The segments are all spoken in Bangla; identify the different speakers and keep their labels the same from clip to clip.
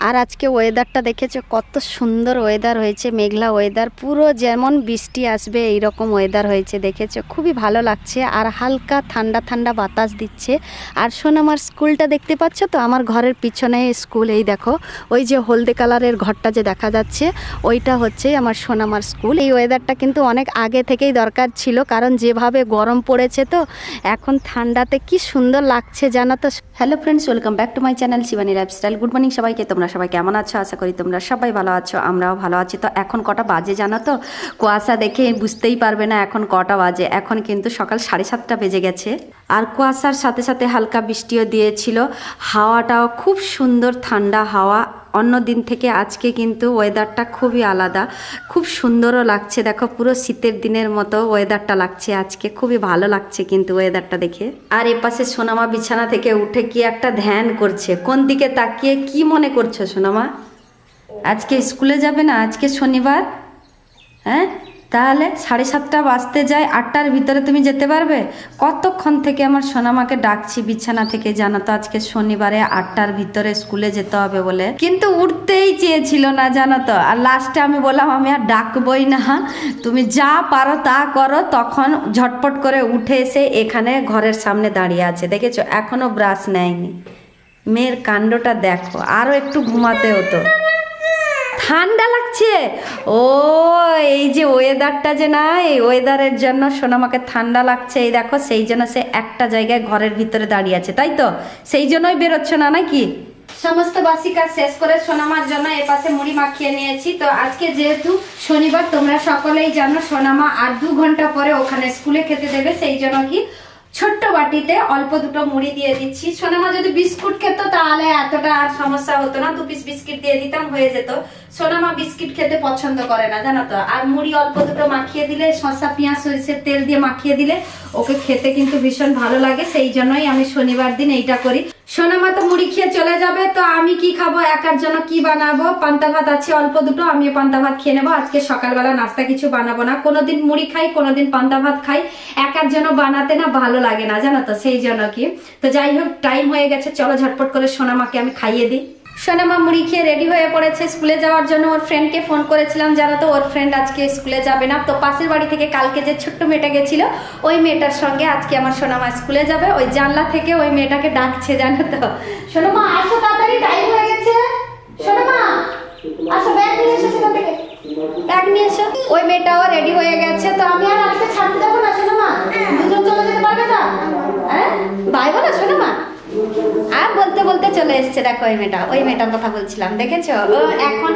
Speaker 1: আর আজকে ওয়েদারটা দেখেছো কত সুন্দর ওয়েদার হয়েছে, মেঘলা ওয়েদার, পুরো যেমন বৃষ্টি আসবে এই রকম ওয়েদার হয়েছে। দেখেছো খুবই ভালো লাগছে আর হালকা ঠান্ডা ঠান্ডা বাতাস দিচ্ছে। আর শোন, আমার স্কুলটা দেখতে পাচ্ছ তো, আমার ঘরের পিছনে স্কুল। এই দেখো ওই যে হলদে কালারের ঘরটা যে দেখা যাচ্ছে ওইটা হচ্ছে আমার সোনামার স্কুল। এই ওয়েদারটা কিন্তু অনেক আগে থেকেই দরকার ছিল, কারণ যেভাবে গরম পড়েছে তো এখন ঠান্ডাতে কি সুন্দর লাগছে জানো তো। Hello friends, welcome back to my channel Shivani lifestyle. Good morning সবাইকে। তোমরা সবাই কেমন আছো? আশা করি তোমরা সবাই ভালো আছো, আমরাও ভালো আছি। তো এখন কটা বাজে জানো তো? কুয়াশা দেখে বুঝতেই পারবে না এখন কটা বাজে। এখন কিন্তু সকাল 7:30 বেজে গেছে। আর কুয়াশার সাথে সাথে হালকা বৃষ্টিও দিয়েছিল। হাওয়াটাও খুব সুন্দর ঠান্ডা হাওয়া। অন্য দিন থেকে আজকে কিন্তু ওয়েদারটা খুবই আলাদা, খুব সুন্দরও লাগছে। দেখো পুরো শীতের দিনের মতো ওয়েদারটা লাগছে আজকে, খুবই ভালো লাগছে কিন্তু ওয়েদারটা দেখে। আর এপাশে সোনামা বিছানা থেকে উঠে কি একটা ধ্যান করছে। কোন দিকে তাকিয়ে কি মনে করছো সোনামা? আজকে স্কুলে যাবে না? আজকে শনিবার। হ্যাঁ, তাহলে 7:30 বাজতে যায়, 8টার ভিতরে তুমি যেতে পারবে? কতক্ষণ থেকে আমার সোনামাকে ডাকছি বিছানা থেকে, জানো তো আজকে শনিবারে 8টার ভিতরে স্কুলে যেতে হবে বলে, কিন্তু উঠতেই চেয়েছিল না জানো তো। আর লাস্টে আমি বললাম আমি আর ডাকবই না, তুমি যা পারো তা করো। তখন ঝটপট করে উঠে এসে এখানে ঘরের সামনে দাঁড়িয়ে আছে। দেখেছো এখনো ব্রাশ নেয়নি। মেয়ের কাণ্ডটা দেখো, আরও একটু ঘুমাতে হতো। ঠান্ডা লাগছে। ও এই যে ওয়েদারটা যে না, এই ওয়েদারের জন্য সোনামাকে ঠান্ডা লাগছে। এই দেখো সেই জন্য সে একটা জায়গায় ঘরের ভিতরে দাঁড়িয়ে আছে, তাই তো? সেই জন্যই বেরোচ্ছ না নাকি? সমস্ত বাসি কাজ শেষ করে সোনামার জন্য এপাশে মুড়ি মাখিয়ে নিয়েছি। তো আজকে যেহেতু শনিবার, তোমরা সকলেই জানো সোনামা আর 2 ঘন্টা পরে ওখানে স্কুলে খেতে দেবে, সেই জন্য কি ছোট্ট বাটিতে অল্প দুটো মুড়ি দিয়ে দিচ্ছি। সোনামা যদি বিস্কুট খেত তাহলে এতটা আর সমস্যা হতো না, 2 পিস বিস্কিট দিয়ে দিতাম, হয়ে যেত। সোনামা বিস্কিট খেতে পছন্দ করে না জানো তো। আর মুড়ি অল্প দুটো মাখিয়ে দিলে, শসা পেঁয়াজ সরিষার তেল দিয়ে মাখিয়ে দিলে ওকে খেতে কিন্তু ভীষণ ভালো লাগে। সেই জন্যই আমি শনিবার দিন এইটা করি। সোনামা তো মুড়ি খেয়ে চলে যাবে, তো আমি কি খাবো? একার জন্য কি বানাবো? পান্তা ভাত আছে অল্প দুটো, আমি পান্তা ভাত খেয়ে নেবো। আজকে সকালবেলা নাস্তা কিছু বানাবো না। কোনোদিন মুড়ি খাই, কোনোদিন পান্তা ভাত খাই। একার জন্য বানাতে না ভালো লাগে না জানো তো, সেই জন্য কি। তো যাই হোক, টাইম হয়ে গেছে, চলো ঝটপট করে সোনামাকে আমি খাইয়ে দিই। সোনামা মুড়ি খেয়ে রেডি হয়ে পড়েছে স্কুলে যাওয়ার জন্য। ওর ফ্রেন্ডকে ফোন করেছিলাম জানো তো, ওর ফ্রেন্ড আজকে স্কুলে যাবে না। তো পাশের বাড়ি থেকে কালকে যে ছোট্ট মেয়েটা গেছিল, ওই মেয়েটার সঙ্গে আজকে আমার সোনামা স্কুলে যাবে। ওই জানলা থেকে ওই মেয়েটাকে ডাকছে জানো তো। সোনামা আসো তাড়াতাড়ি, টাইম হয়ে গেছে। সোনামা আসো, ব্যাগ নিয়ে এসো, সেখান থেকে ব্যাগ নিয়ে এসো। ওই মেয়েটাও রেডি হয়ে গেছে। তো আমি আর আজকে ছাড়তে যাবো না সোনামা, দুজন চলে যেতে পারবে না? হ্যাঁ বাই বলো সোনামা। আর বলতে বলতে চলে এসছে। দেখো ওই মেয়েটার কথা বলছিলাম, দেখেছো? ও এখন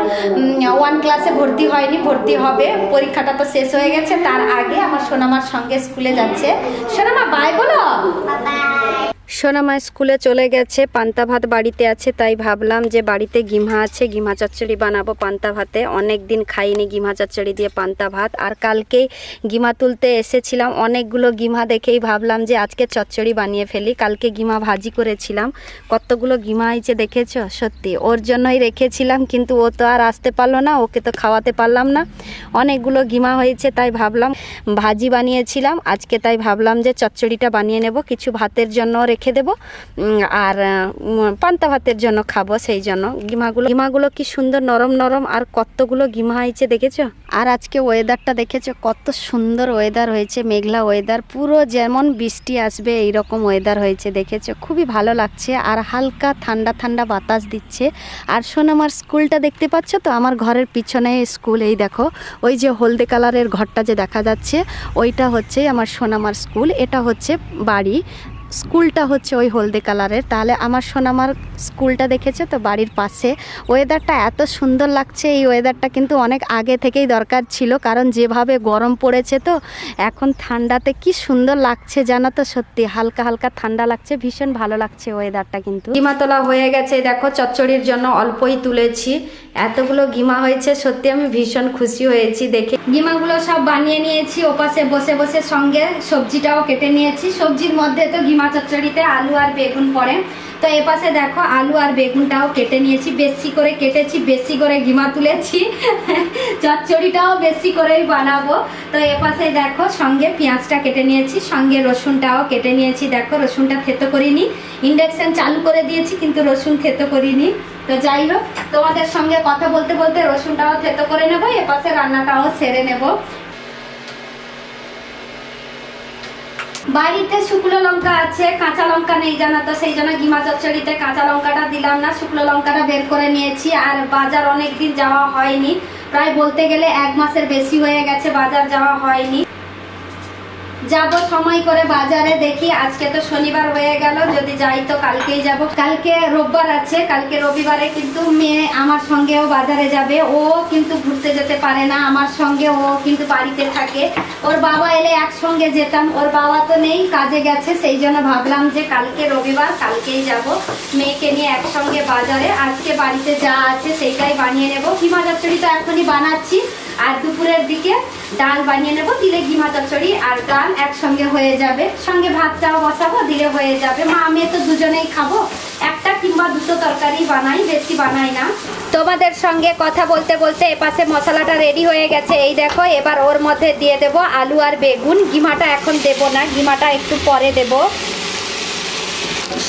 Speaker 1: 1 ক্লাসে ভর্তি হয়নি, ভর্তি হবে। পরীক্ষাটা তো শেষ হয়ে গেছে, তার আগে আমার সোনামার সঙ্গে স্কুলে যাচ্ছে। সোনামা বাই বলো। সোনামা স্কুলে চলে গেছে, পান্তা ভাত বাড়িতে আছে, তাই ভাবলাম যে বাড়িতে গিমা আছে, গিমা চচ্চড়ি বানাবো পান্তা ভাতে। অনেক দিন খাইনি গিমা চচ্চড়ি দিয়ে পান্তা ভাত। আর কালকেই গিমা তুলতে এসেছিলাম, অনেকগুলো গিমা দেখেই ভাবলাম যে আজকে চচ্চড়ি বানিয়ে ফেলি। কালকে গিমা ভাজি করেছিলাম, কতগুলো গিমা হয়েছে দেখেছো? সত্যি ওর জন্যই রেখেছিলাম, কিন্তু ও তো আর আসতে পারলো না, ওকে তো খাওয়াতে পারলাম না। অনেকগুলো গিমা হয়েছে, তাই ভাবলাম ভাজি বানিয়েছিলাম আজকে, তাই ভাবলাম যে চচ্চড়িটা বানিয়ে নেব, কিছু ভাতের জন্য রেখে দেবো আর পান্তা ভাতের জন্য খাবো। সেই জন্য গিমাগুলো কি সুন্দর নরম নরম, আর কতগুলো গিমা হয়েছে দেখেছো? আর আজকে ওয়েদারটা দেখেছো কত সুন্দর ওয়েদার হয়েছে, মেঘলা ওয়েদার, পুরো যেমন বৃষ্টি আসবে এই রকম ওয়েদার হয়েছে। দেখেছো খুবই ভালো লাগছে আর হালকা ঠান্ডা ঠান্ডা বাতাস দিচ্ছে। আর শোন, আমার স্কুলটা দেখতে পাচ্ছ তো, আমার ঘরের পিছনে স্কুল। এই দেখো ওই যে হলদে কালারের ঘরটা যে দেখা যাচ্ছে ওইটা হচ্ছে আমার সোনামার স্কুল। এটা হচ্ছে বাড়ি, স্কুলটা হচ্ছে ওই হলদে কালারের। তাহলে আমার সোনামার স্কুলটা দেখেছে তো বাড়ির পাশে। ওয়েদারটা এত সুন্দর লাগছে, এই ওয়েদারটা কিন্তু অনেক আগে থেকেই দরকার ছিল, কারণ যেভাবে গরম পড়েছে তো এখন ঠান্ডাতে কি সুন্দর লাগছে জানো তো। সত্যি হালকা হালকা ঠান্ডা লাগছে, ভীষণ ভালো লাগছে ওয়েদারটা। কিন্তু গিমা তোলা হয়ে গেছে, দেখো চচ্চড়ির জন্য অল্পই তুলেছি, এতগুলো গিমা হয়েছে, সত্যি আমি ভীষণ খুশি হয়েছি দেখে। গিমাগুলো সব বানিয়ে নিয়েছি, ওপাশে বসে বসে সঙ্গে সবজিটাও কেটে নিয়েছি। সবজির মধ্যে তো গিমা চচ্চড়িতে আলু আর বেগুন পড়ে। তো এপাশে দেখো আলু আর বেগুনটাও কেটে নিয়েছি, বেশি করে কেটেছি, বেশি করে ঘিমা তুলেছি। চচ্চড়িটাও বেশি করেই বানাবো। তো এপাশে দেখো সঙ্গে পেঁয়াজটা কেটে নিয়েছি, সঙ্গে রসুনটাও কেটে নিয়েছি। দেখো রসুনটা থেতো করিনি, ইন্ডাকশন চালু করে দিয়েছি কিন্তু রসুন থেতো করিনি। তো যাই হোক, তোমাদের সঙ্গে কথা বলতে বলতে রসুনটাও থেতো করে নেবো, এপাশে রান্নাটাও সেরে নেব। বাড়িতে শুকনো লঙ্কা আছে, কাঁচা লঙ্কা নেই জানা, তো সেই জন্য ঘিমা চচ্চড়িতে কাঁচা লঙ্কাটা দিলাম না, শুকনো লঙ্কাটা বের করে নিয়েছি। আর বাজার অনেক দিন যাওয়া হয়নি, প্রায় বলতে গেলে 1 মাসের বেশি হয়ে গেছে বাজার যাওয়া হয়নি। যাব সময় করে বাজারে, দেখি আজকে তো শনিবার হয়ে গেল, যদি যাই তো কালকেই যাব। কালকে রোববার আছে, কালকে রবিবারে কিন্তু মেয়ে আমার সঙ্গেও বাজারে যাবে। ও কিন্তু ঘুরতে যেতে পারে না আমার সঙ্গে, ও কিন্তু বাড়িতে থাকে। ওর বাবা এলে একসঙ্গে যেতাম, ওর বাবা তো নেই, কাজে গেছে, সেই জন্য ভাবলাম যে কালকে রবিবার, কালকেই যাব মেয়েকে নিয়ে একসঙ্গে বাজারে। আজকে বাড়িতে যা আছে সেইটাই বানিয়ে নেব। ঘিমা চচ্চড়ি তো এখনই বানাচ্ছি, আর দুপুরের দিকে ডাল বানিয়ে নেব, দিলে ঘিমা চচ্চড়ি আর ডাল একসঙ্গে হয়ে যাবে। সঙ্গে ভাতটাও বসাবো, দিলে হয়ে যাবে। মা মেয়ে তো দুজনেই খাবো, একটা কিংবা দুটো তরকারি বানাই, বেশি বানাই না। তোমাদের সঙ্গে কথা বলতে বলতে এপাশে মশলাটা রেডি হয়ে গেছে। এই দেখো, এবার ওর মধ্যে দিয়ে দেব আলু আর বেগুন। ঘিমাটা এখন দেব না, ঘিমাটা একটু পরে দেব।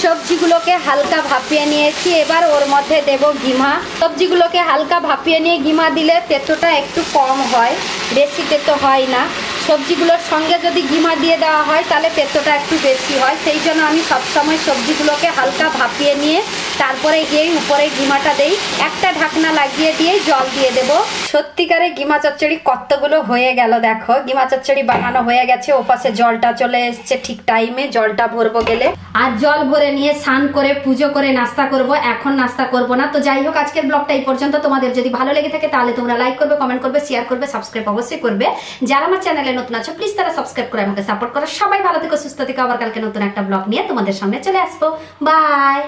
Speaker 1: সবজিগুলোকে হালকা ভাপিয়ে নিয়েছি, এবার ওর মধ্যে দেব ঘিমা। সবজিগুলোকে হালকা ভাপিয়ে নিয়ে ঘিমা দিলে তেতোটা একটু কম হয়, বেশি তেতো হয় না। সবজিগুলোর সঙ্গে যদি ঘিমা দিয়ে দেওয়া হয় তাহলে তেতোটা একটু বেশি হয়, সেই জন্য আমি সবসময় সবজিগুলোকে হালকা ভাপিয়ে নিয়ে তারপরে গিয়েই উপরে ঘিমাটা দেই। একটা ঢাকনা লাগিয়ে দিয়ে জল দিয়ে দেব। সত্যিকারে ঘিমা চচ্চড়ি কতগুলো হয়ে গেল, দেখো ঘিমা চচ্চড়ি বানানো হয়ে গেছে। ওপাশে জলটা চলে এসছে ঠিক টাইমে, জলটা ভরবো গেলে। আর জল ভরে নিয়ে স্নান করে পুজো করে নাস্তা করব। এখন নাস্তা করব না। তো যাই হোক, আজকের ব্লগটা এই পর্যন্ত। তোমাদের যদি ভালো লেগে থাকে তাহলে তোমরা লাইক করবে, কমেন্ট করবে, শেয়ার করবে, সাবস্ক্রাইব অবশ্যই করবে। যারা আমার চ্যানেলে নতুন আছো প্লিজ তারা সাবস্ক্রাইব করে আমাকে সাপোর্ট করো। সবাই ভালো থেকো, সুস্থ থেকো। আবার কালকে নতুন একটা ব্লগ নিয়ে তোমাদের সামনে চলে আসবো। বাই।